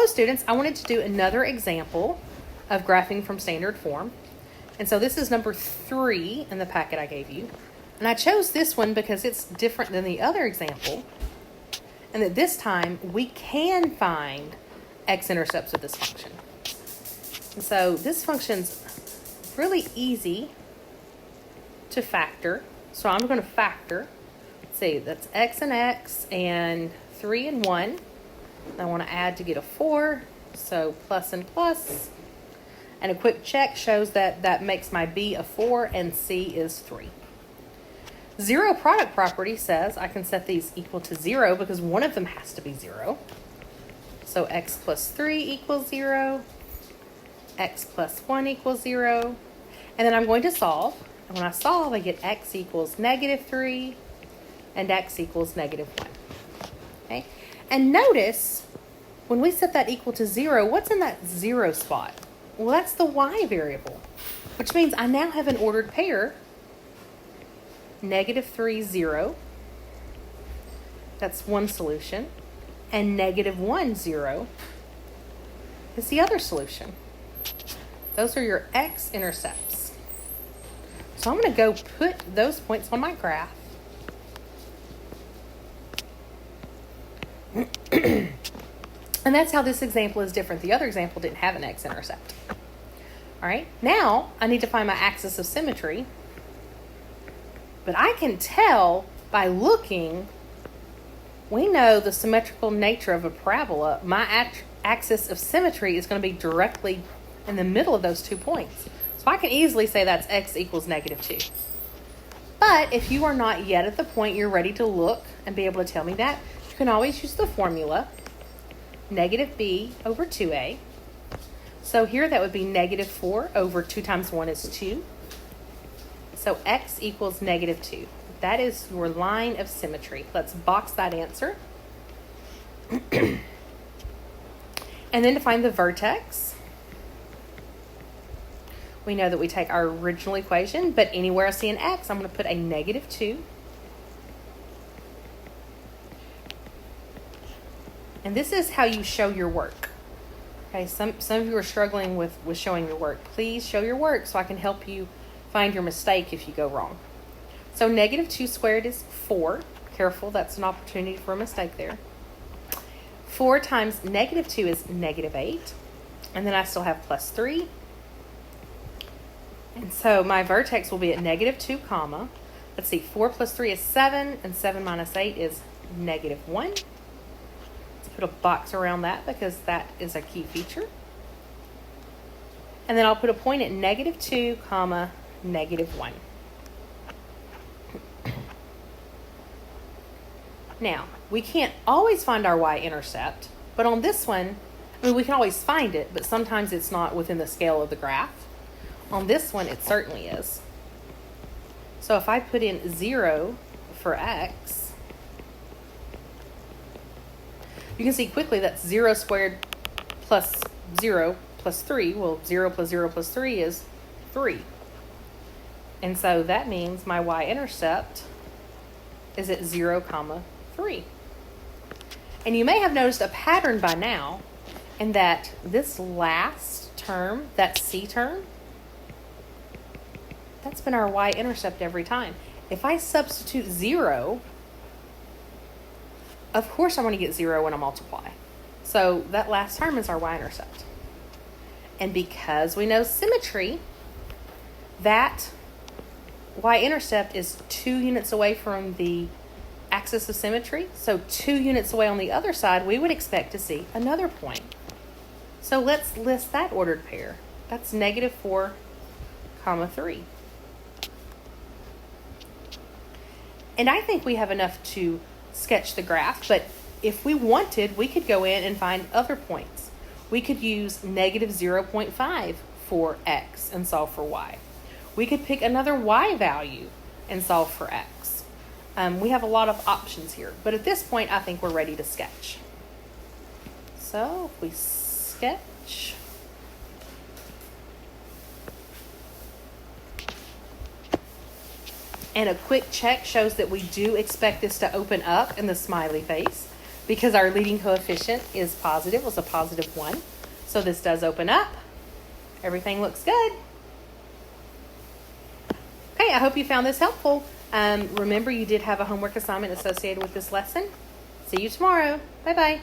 Hello students, I wanted to do another example of graphing from standard form. And so this is number 3 in the packet I gave you. And I chose this one because it's different than the other example. And that this time we can find x-intercepts with this function. And so this function's really easy to factor. So I'm going to factor. Let's see, that's x and 3 and 1. I want to add to get a 4, so plus and plus. And a quick check shows that that makes my B a 4 and C is 3. Zero product property says I can set these equal to 0 because one of them has to be 0. So x plus 3 equals 0. X plus 1 equals 0. And then I'm going to solve. And when I solve, I get x equals -3 and x equals -1. Okay? And notice, when we set that equal to 0, what's in that 0 spot? Well, that's the y variable, which means I now have an ordered pair, -3, 0. That's one solution. And -1, 0 is the other solution. Those are your x-intercepts. So I'm going to go put those points on my graph. And that's how this example is different. The other example didn't have an x-intercept. All right, now I need to find my axis of symmetry. But I can tell by looking, we know the symmetrical nature of a parabola. My axis of symmetry is going to be directly in the middle of those 2 points. So I can easily say that's x equals -2. But if you are not yet at the point you're ready to look and be able to tell me that, you can always use the formula (b over 2a). So here that would be -4 over 2 times 1 is 2. So x equals -2. That is your line of symmetry. Let's box that answer. And then to find the vertex, we know that we take our original equation, but anywhere I see an x, I'm going to put a -2. And this is how you show your work. Okay, some of you are struggling with showing your work. Please show your work so I can help you find your mistake if you go wrong. So -2 squared is 4. Careful, that's an opportunity for a mistake there. 4 times -2 is -8. And then I still have plus 3. And so my vertex will be at -2, comma. Let's see, 4 plus 3 is 7, and 7 minus 8 is -1. Put a box around that because that is a key feature. And then I'll put a point at -2, comma, -1. Now, we can't always find our y-intercept, but on this one, I mean, we can always find it, but sometimes it's not within the scale of the graph. On this one, it certainly is. So if I put in 0 for x, you can see quickly that's 0 squared plus 0 plus 3. Well, 0 plus 0 plus 3 is 3. And so that means my y-intercept is at 0, comma 3. And you may have noticed a pattern by now in that this last term, that C term, that's been our y-intercept every time. If I substitute 0, of course I want to get 0 when I multiply. So that last term is our y-intercept. And because we know symmetry, that y-intercept is 2 units away from the axis of symmetry. So 2 units away on the other side, we would expect to see another point. So let's list that ordered pair. That's -4, comma 3. And I think we have enough to sketch the graph, but if we wanted, we could go in and find other points. We could use -0.5 for x and solve for y. We could pick another y value and solve for x. We have a lot of options here, but at this point, I think we're ready to sketch. So if we sketch, and a quick check shows that we do expect this to open up in the smiley face because our leading coefficient is positive, was a positive 1. So this does open up. Everything looks good. Okay, I hope you found this helpful. Remember, you did have a homework assignment associated with this lesson. See you tomorrow. Bye-bye.